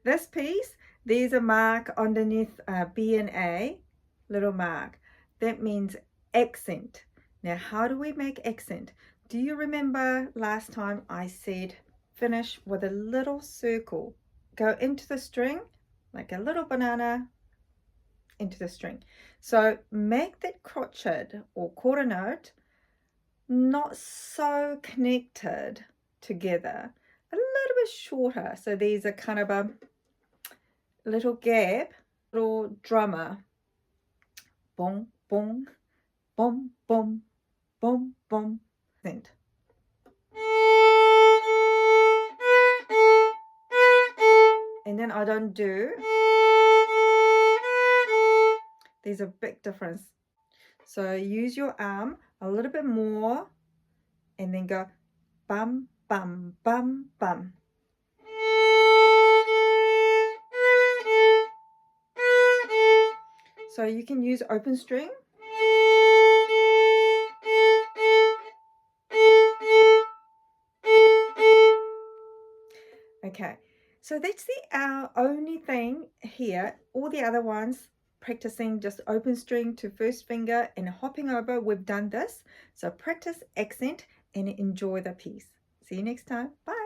This piece, there's a mark underneath B and A, little mark. That means accent. Now, how do we make accent? Do you remember last time I said finish with a little circle? Go into the string like a little banana into the string. So make that crotchet or quarter note not so connected together, a little bit shorter. So these are kind of a little gap, little drummer. Boom, boom, boom, boom, boom, boom. And then I don't do. There's a big difference. So use your arm a little bit more and then go bum, bum, bum, bum. So you can use open string. Okay, so that's our only thing here. All the other ones, practicing just open string to first finger and hopping over, we've done this. So practice accent and enjoy the piece. See you next time. Bye.